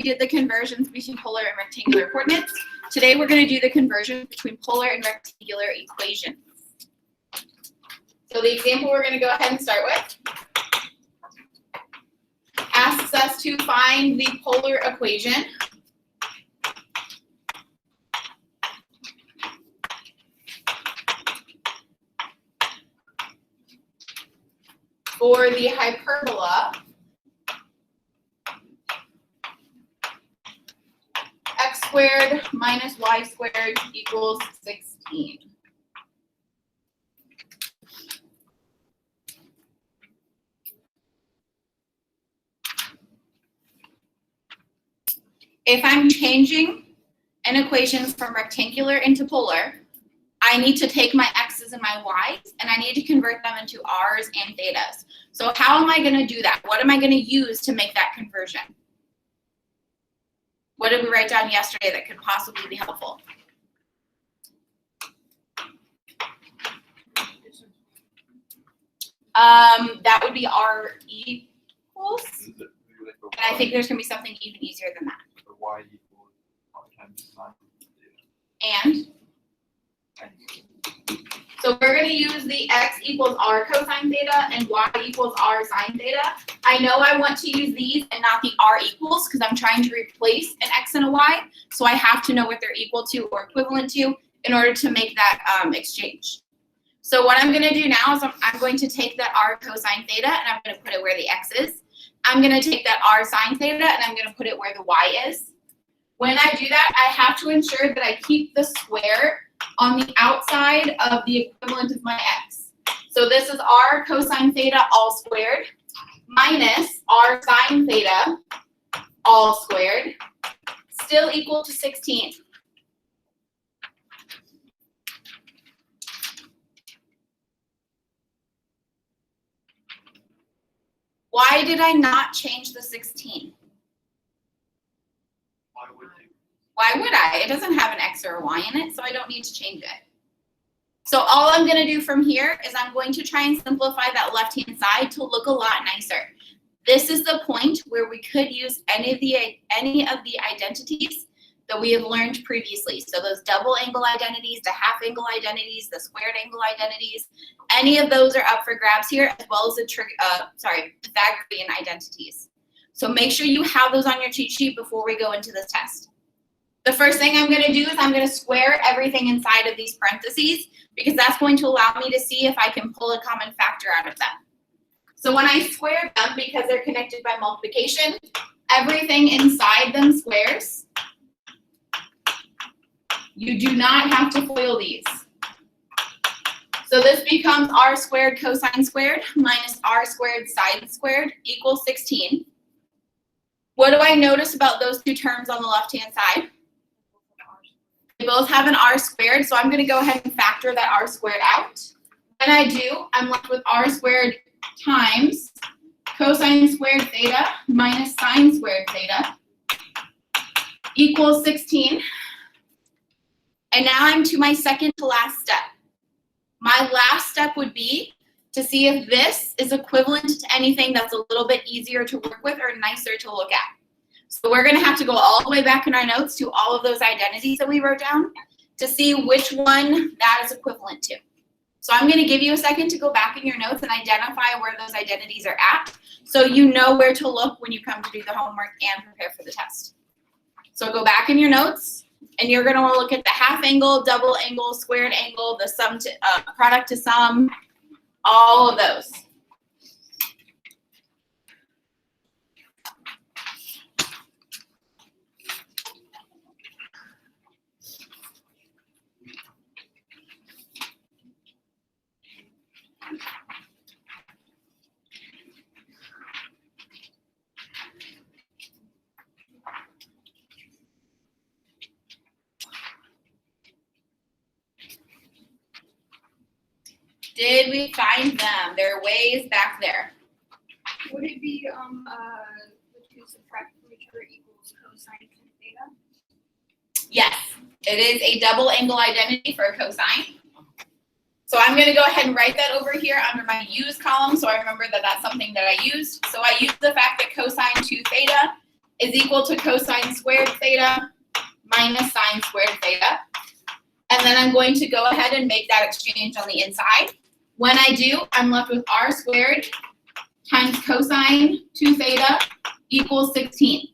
we did the conversions between polar and rectangular coordinates. Today we're going to do the conversion between polar and rectangular equations. So the example we're going to go ahead and start with asks us to find the polar equation for the hyperbola x squared minus y squared equals 16. If I'm changing an equation from rectangular into polar, I need to take my x's and my y's, and I need to convert them into r's and thetas. So how am I going to do that? What am I going to use to make that conversion? What did we write down yesterday that could possibly be helpful? That would be r equals, and I think there's going to be something even easier than that. Y equals r times sine And so we're going to use the x equals r cosine theta and y equals r sine theta. I know I want to use these and not the r equals because I'm trying to replace an x and a y. So I have to know what they're equal to or equivalent to in order to make that exchange. So what I'm going to do now is I'm going to take that r cosine theta and I'm going to put it where the x is. I'm going to take that r sine theta and I'm going to put it where the y is. When I do that, I have to ensure that I keep the square on the outside of the equivalent of my x. So this is r cosine theta all squared minus r sine theta all squared, still equal to 16. Why did I not change the 16? Why would I? It doesn't have an x or a y in it, so I don't need to change it. So all I'm going to do from here is I'm going to try and simplify that left-hand side to look a lot nicer. This is the point where we could use any of the identities that we have learned previously. So those double angle identities, the half angle identities, the squared angle identities, any of those are up for grabs here, as well as the Pythagorean identities. So make sure you have those on your cheat sheet before we go into this test. The first thing I'm going to do is I'm going to square everything inside of these parentheses because that's going to allow me to see if I can pull a common factor out of them. So when I square them, because they're connected by multiplication, everything inside them squares. You do not have to FOIL these. So this becomes r squared cosine squared minus r squared sine squared equals 16. What do I notice about those two terms on the left-hand side? They both have an r squared, so I'm going to go ahead and factor that r squared out. When I do, I'm left with r squared times cosine squared theta minus sine squared theta equals 16. And now I'm to my second to last step. My last step would be to see if this is equivalent to anything that's a little bit easier to work with or nicer to look at. So we're going to have to go all the way back in our notes to all of those identities that we wrote down to see which one that is equivalent to. So I'm going to give you a second to go back in your notes and identify where those identities are at so you know where to look when you come to do the homework and prepare for the test. So go back in your notes and you're going to want to look at the half angle, double angle, squared angle, the sum to product to sum, all of those. Did we find them? They're ways back there. Would it be the two subtract from each other equals cosine theta? Yes, it is a double angle identity for a cosine. So I'm going to go ahead and write that over here under my use column so I remember that that's something that I used. So I used the fact that cosine 2 theta is equal to cosine squared theta minus sine squared theta. And then I'm going to go ahead and make that exchange on the inside. When I do, I'm left with r squared times cosine 2 theta equals 16.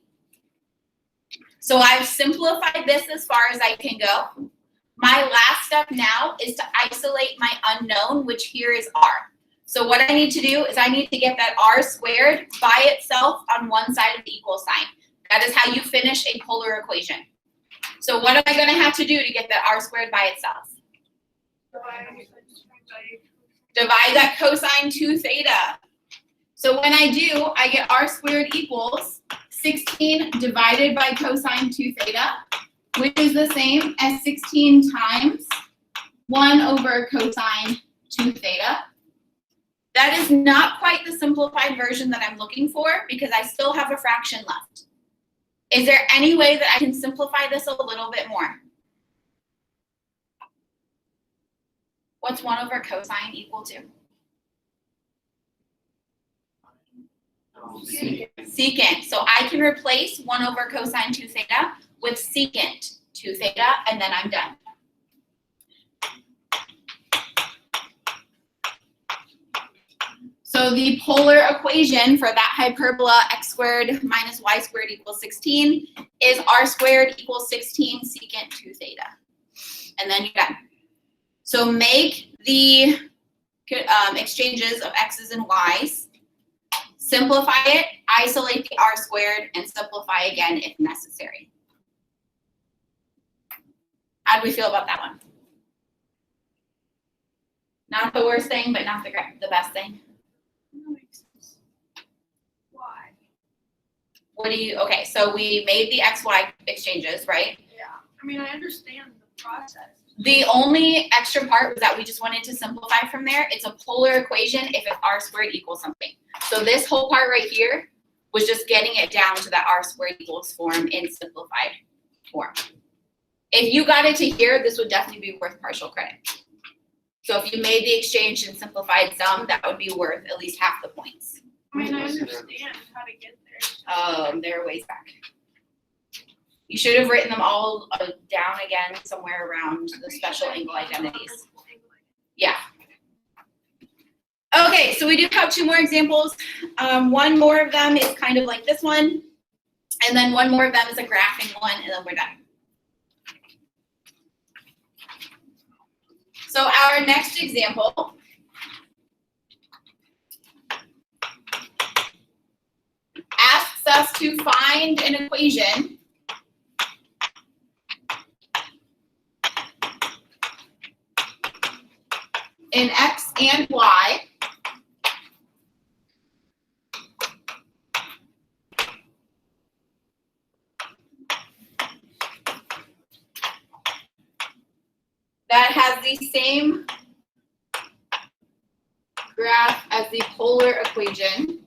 So I've simplified this as far as I can go. My last step now is to isolate my unknown, which here is r. So what I need to do is I need to get that r squared by itself on one side of the equal sign. That is how you finish a polar equation. So what am I going to have to do to get that r squared by itself? Divide that cosine 2 theta. So when I do, I get r squared equals 16 divided by cosine 2 theta, which is the same as 16 times 1 over cosine 2 theta. That is not quite the simplified version that I'm looking for because I still have a fraction left. Is there any way that I can simplify this a little bit more? What's 1 over cosine equal to? Secant. So I can replace 1 over cosine 2 theta with secant 2 theta, and then I'm done. So the polar equation for that hyperbola x squared minus y squared equals 16 is r squared equals 16 secant 2 theta. And then you're done. So make the exchanges of x's and y's, simplify it, isolate the r squared, and simplify again if necessary. How do we feel about that one? Not the worst thing, but not the best thing. Why? What do you, okay, so we made the XY exchanges, right? Yeah. I mean, I understand the process. The only extra part was that we just wanted to simplify from there. It's a polar equation if it's r squared equals something. So this whole part right here was just getting it down to that r squared equals form in simplified form. If you got it to here, this would definitely be worth partial credit. So if you made the exchange and simplified some, that would be worth at least half the points. I mean, I understand how to get there. They're ways back. You should have written them all down again somewhere around the special angle identities. Yeah. Okay, so we do have 2 more examples. One more of them is kind of like this one, and then one more of them is a graphing one, and then we're done. So our next example asks us to find an equation in x and y that has the same graph as the polar equation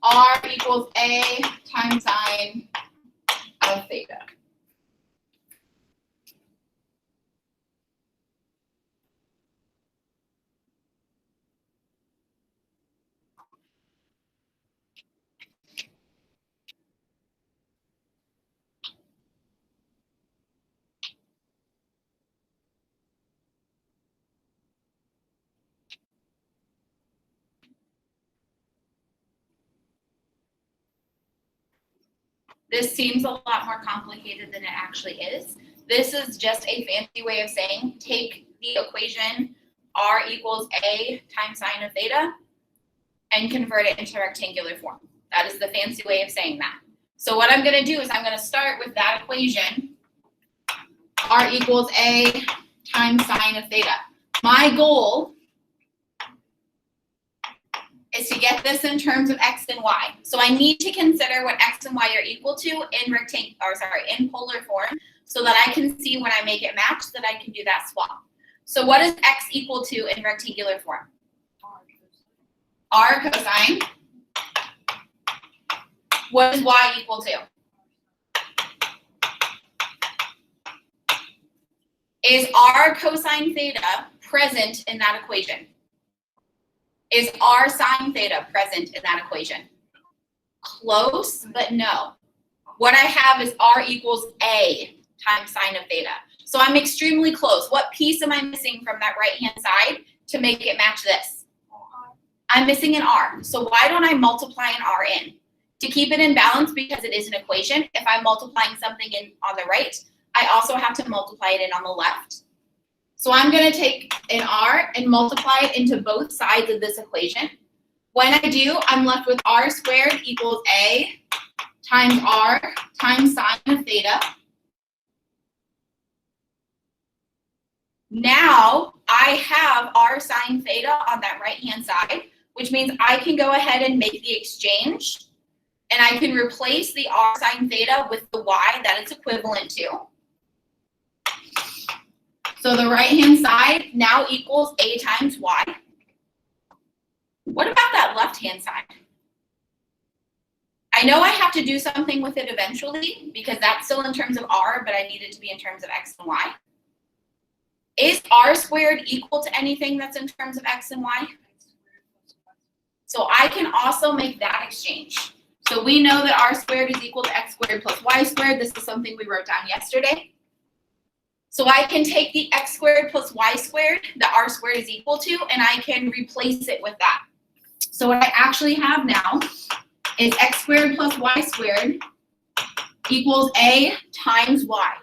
r equals a times sine of theta. This seems a lot more complicated than it actually is. This is just a fancy way of saying take the equation r equals a times sine of theta and convert it into rectangular form. That is the fancy way of saying that. So what I'm going to do is I'm going to start with that equation, r equals a times sine of theta. My goal is to get this in terms of x and y. So I need to consider what x and y are equal to in polar form so that I can see when I make it match that I can do that swap. So what is x equal to in rectangular form? R cosine. What is y equal to? Is r cosine theta present in that equation? Is r sine theta present in that equation? Close, but no. What I have is r equals a times sine of theta. So I'm extremely close. What piece am I missing from that right-hand side to make it match this? I'm missing an r. So why don't I multiply an r in? To keep it in balance, because it is an equation, if I'm multiplying something in on the right, I also have to multiply it in on the left. So I'm going to take an r and multiply it into both sides of this equation. When I do, I'm left with r squared equals a times r times sine of theta. Now I have r sine theta on that right-hand side, which means I can go ahead and make the exchange, and I can replace the r sine theta with the y that it's equivalent to. So the right-hand side now equals a times y. What about that left-hand side? I know I have to do something with it eventually because that's still in terms of r, but I need it to be in terms of x and y. Is r squared equal to anything that's in terms of x and y? So I can also make that exchange. So we know that r squared is equal to x squared plus y squared. This is something we wrote down yesterday. So I can take the x squared plus y squared that r squared is equal to, and I can replace it with that. So what I actually have now is x squared plus y squared equals a times y.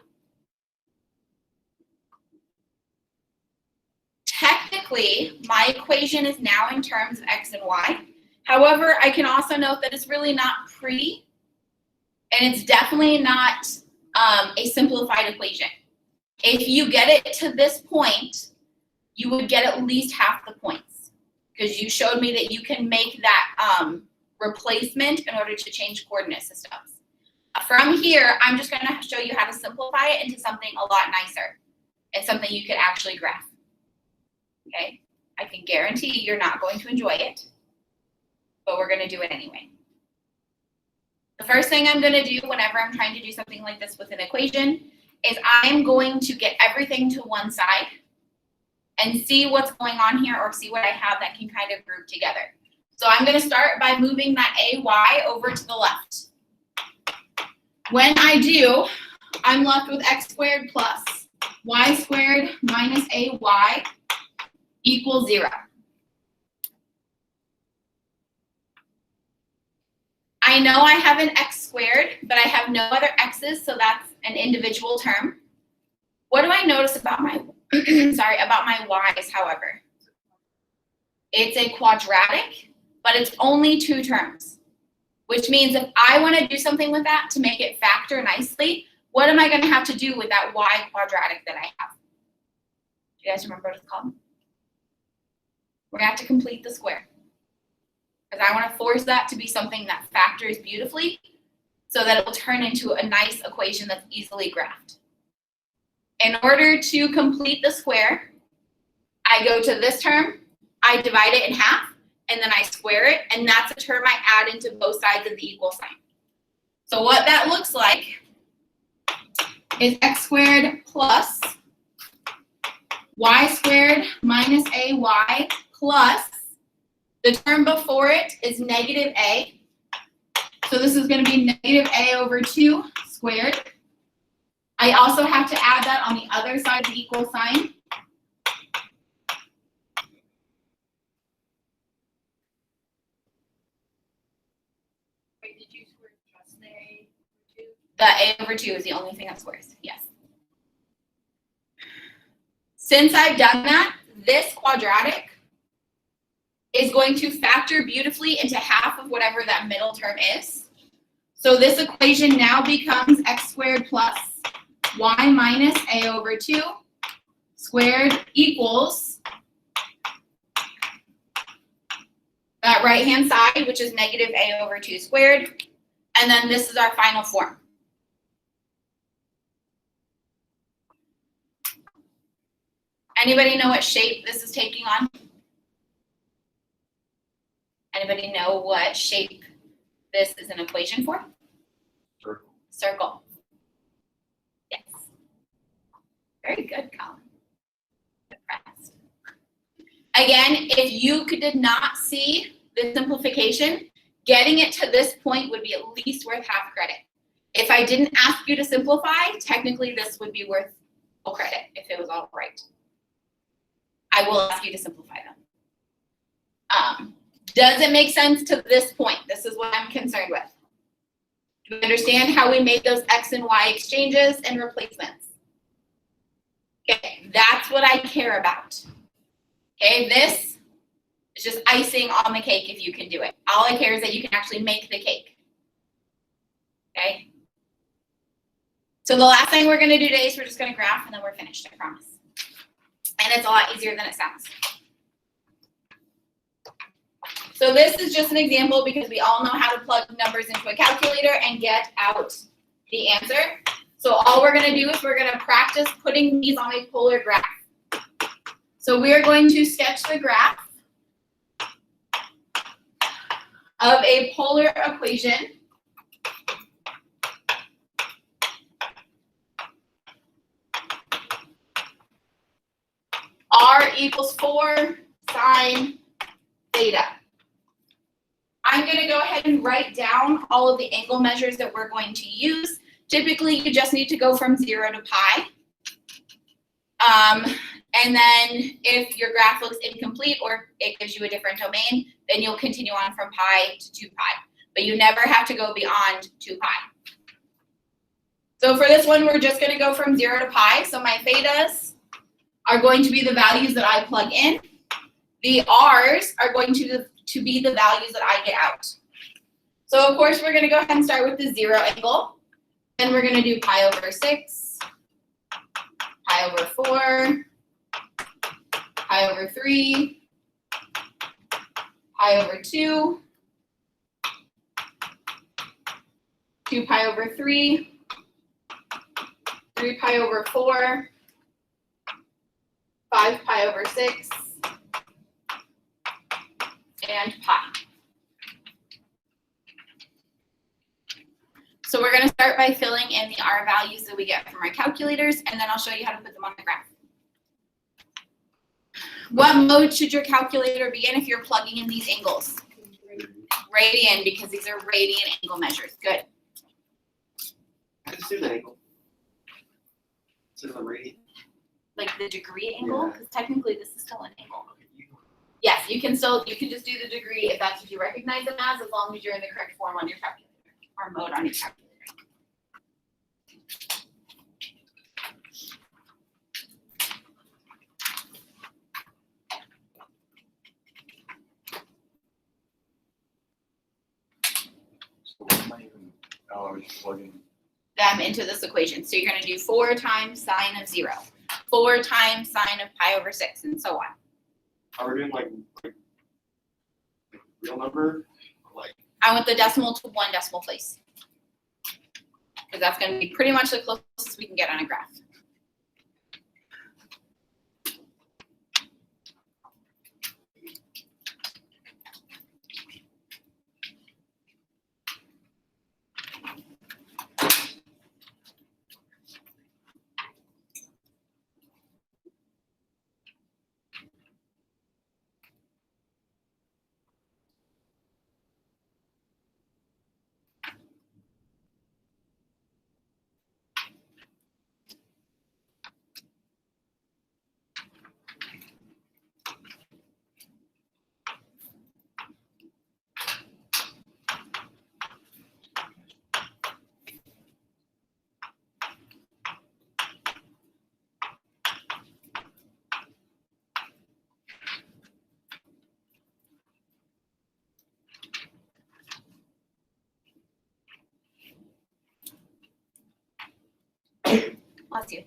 Technically, my equation is now in terms of x and y. However, I can also note that it's really not pretty, and it's definitely not a simplified equation. If you get it to this point, you would get at least half the points because you showed me that you can make that replacement in order to change coordinate systems. From here, I'm just going to show you how to simplify it into something a lot nicer and something you could actually graph. Okay? I can guarantee you're not going to enjoy it, but we're going to do it anyway. The first thing I'm going to do whenever I'm trying to do something like this with an equation is I'm going to get everything to one side and see what's going on here or see what I have that can kind of group together. So I'm going to start by moving that AY over to the left. When I do, I'm left with x squared plus y squared minus AY equals 0. I know I have an x squared, but I have no other x's, so that's an individual term. What do I notice about my about my y's, however? It's a quadratic, but it's only 2 terms, which means if I want to do something with that to make it factor nicely, what am I going to have to do with that y quadratic that I have? Do you guys remember what it's called? We're going to have to complete the square. Because I want to force that to be something that factors beautifully so that it will turn into a nice equation that's easily graphed. In order to complete the square, I go to this term, I divide it in half, and then I square it, and that's a term I add into both sides of the equal sign. So what that looks like is x squared plus y squared minus AY plus the term before it is negative a. So this is going to be negative a over 2 squared. I also have to add that on the other side of the equal sign. Wait, did you square just the A over 2? The a over 2 is the only thing that squares, yes. Since I've done that, this quadratic is going to factor beautifully into half of whatever that middle term is. So this equation now becomes x squared plus y minus a over 2 squared equals that right-hand side, which is negative a over 2 squared. And then this is our final form. Anybody know what shape this is taking on? Anybody know what shape this is an equation for? Circle. Circle. Yes. Very good, Colin. Impressed. Again, if you did not see the simplification, getting it to this point would be at least worth half credit. If I didn't ask you to simplify, technically this would be worth full credit if it was all right. I will ask you to simplify them. Does it make sense to this point? This is what I'm concerned with. Do you understand how we made those X and Y exchanges and replacements? Okay, that's what I care about. Okay, this is just icing on the cake if you can do it. All I care is that you can actually make the cake. Okay? So the last thing we're gonna do today is we're just gonna graph and then we're finished, I promise. And it's a lot easier than it sounds. So this is just an example because we all know how to plug numbers into a calculator and get out the answer. So all we're gonna do is we're gonna practice putting these on a polar graph. So we are going to sketch the graph of a polar equation. R equals 4 sine theta. I'm going to go ahead and write down all of the angle measures that we're going to use. Typically, you just need to go from 0 to pi. And then if your graph looks incomplete or it gives you a different domain, then you'll continue on from pi to 2 pi. But you never have to go beyond 2 pi. So for this one, we're just going to go from 0 to pi. So my thetas are going to be the values that I plug in. The r's are going to be the values that I get out. So of course, we're going to go ahead and start with the 0 angle. Then we're going to do pi over 6, pi over 4, pi over 3, pi over 2, 2 pi over 3, 3 pi over 4, 5 pi over 6, and pi. So we're going to start by filling in the R values that we get from our calculators, and then I'll show you how to put them on the graph. What mode should your calculator be in if you're plugging in these angles? Radian, because these are radian angle measures. Good. Just do the angle. So the radian. Like the degree angle, because technically this is still an angle. Okay, Yes, you can just do the degree if that's what you recognize them as long as you're in the correct form on your calculator or mode on your calculator. So what am I even? Oh, I was just plugging. Them into this equation. So you're going to do 4 times sine of 0, 4 times sine of pi over 6, and so on. Are we doing like real number? Or like I want the decimal to 1 decimal place. Because that's going to be pretty much the closest we can get on a graph. Bless you.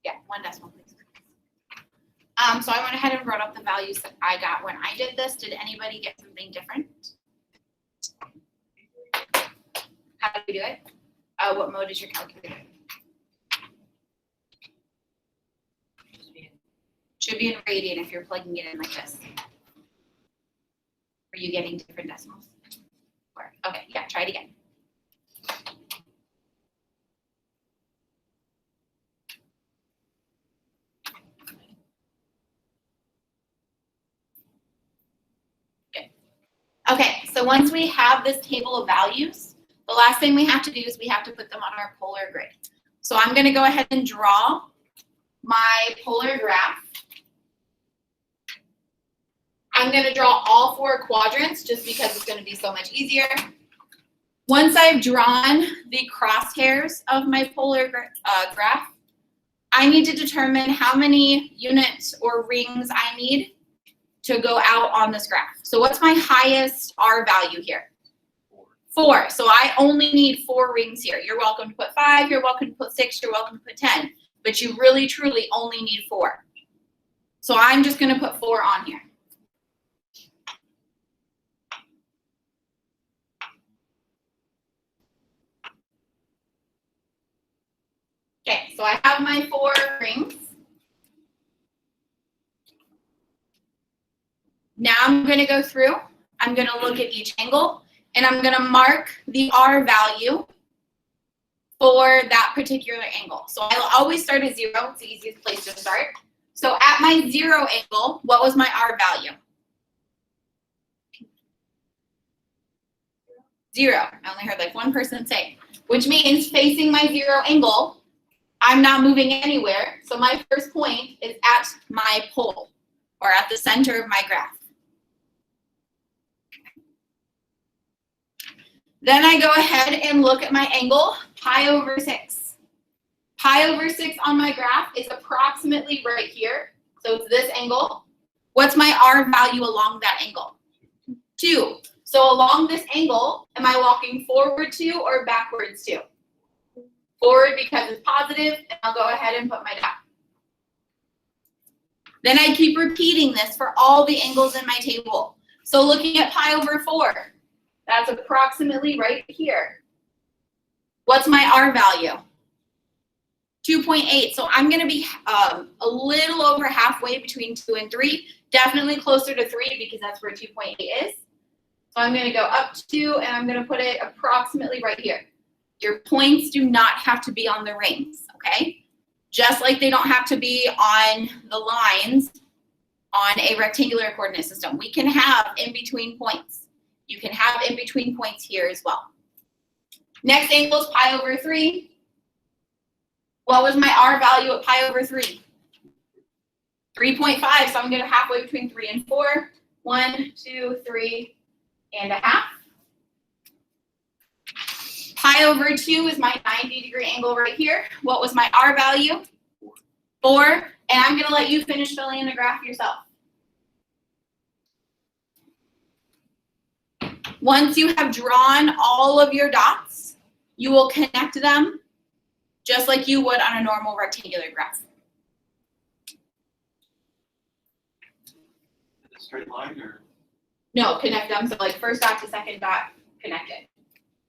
Yeah, 1 decimal place. So I went ahead and wrote up the values that I got when I did this. Did anybody get something different? How did we do it? What mode is your calculator? Should be in radian if you're plugging it in like this. Are you getting different decimals? Or, okay, yeah, try it again. Good. Okay, so once we have this table of values, the last thing we have to do is we have to put them on our polar grid. So I'm gonna go ahead and draw my polar graph. I'm gonna draw all 4 quadrants just because it's gonna be so much easier. Once I've drawn the crosshairs of my polar graph, I need to determine how many units or rings I need to go out on this graph. So what's my highest R value here? 4. So I only need 4 rings here. You're welcome to put 5, you're welcome to put 6, you're welcome to put 10, but you really truly only need 4. So I'm just gonna put 4 on here. Okay, so I have my 4 rings. Now I'm going to go through, I'm going to look at each angle, and I'm going to mark the R value for that particular angle. So I'll always start at 0, it's the easiest place to start. So at my 0 angle, what was my R value? 0. I only heard like one person say, which means facing my 0 angle, I'm not moving anywhere, so my first point is at my pole, or at the center of my graph. Then I go ahead and look at my angle, pi over 6. Pi over 6 on my graph is approximately right here, so it's this angle. What's my R value along that angle? 2. So along this angle, am I walking forward 2 or backwards 2? Forward because it's positive, and I'll go ahead and put my dot. Then I keep repeating this for all the angles in my table. So looking at pi over 4, that's approximately right here. What's my R value? 2.8. So I'm going to be a little over halfway between 2 and 3. Definitely closer to 3 because that's where 2.8 is. So I'm going to go up to 2, and I'm going to put it approximately right here. Your points do not have to be on the rings, okay? Just like they don't have to be on the lines on a rectangular coordinate system. We can have in-between points. You can have in-between points here as well. Next angle is pi over 3. What was my R value at pi over 3? 3.5, so I'm going to halfway between 3 and 4. 1, 2, 3 and a half. Pi over 2 is my 90-degree angle right here. What was my R value? 4. And I'm going to let you finish filling in the graph yourself. Once you have drawn all of your dots, you will connect them just like you would on a normal rectangular graph. A straight line or? No, connect them. So like first dot to second dot, connect it.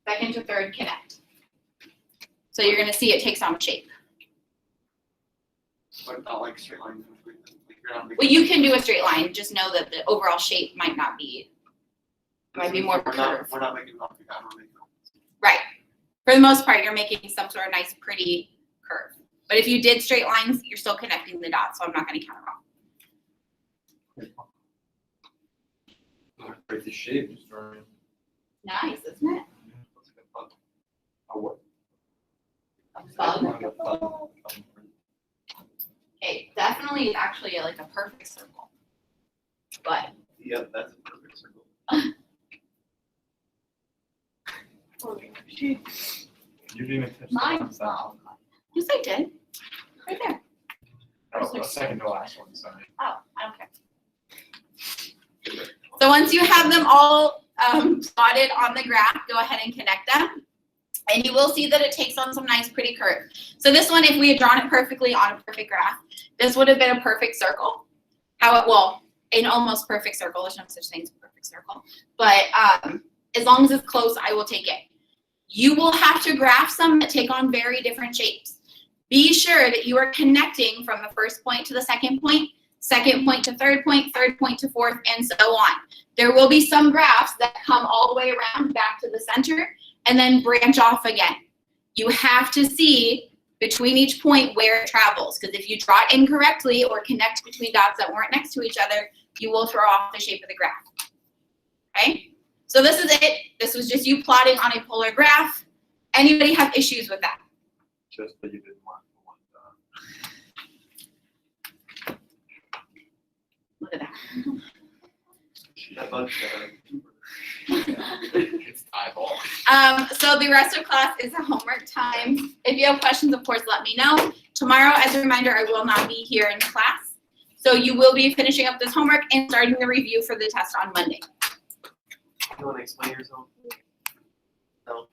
Second to third, connect. So you're going to see it takes on shape. What about like straight lines between them? Like you're not making. Well, you can do a straight line. Just know that the overall shape might not be, might be more curved. We're not making it off the ground, we're making it. Right. For the most part, you're making some sort of nice, pretty curve. But if you did straight lines, you're still connecting the dots, so I'm not going to count it off. Break the shape, just drawing. Nice, isn't it? Looks like a bug. A what? A bug. Bug. Okay, definitely actually like a perfect circle. But Yep, that's a perfect circle. You didn't even touch the mine's last small. Yes, I did. Right there. Oh, the second to last one, sorry. Oh, I don't care. So once you have them all plotted on the graph, go ahead and connect them. And you will see that it takes on some nice pretty curve. So this one, if we had drawn it perfectly on a perfect graph, this would have been a perfect circle. Well, an almost perfect circle. There's no such thing as a perfect circle. But as long as it's close, I will take it. You will have to graph some that take on very different shapes. Be sure that you are connecting from the first point to the second point second point to third point to fourth, and so on. There will be some graphs that come all the way around back to the center and then branch off again. You have to see between each point where it travels, because if you draw it incorrectly or connect between dots that weren't next to each other, you will throw off the shape of the graph. Okay? So this is it. This was just you plotting on a polar graph. Anybody have issues with that? Just that you didn't want the one. Look at that. I thought It's eyeball. So the rest of class is a homework time. If you have questions, of course, let me know. Tomorrow, as a reminder, I will not be here in class. So you will be finishing up this homework and starting the review for the test on Monday. You want to explain yourself? No.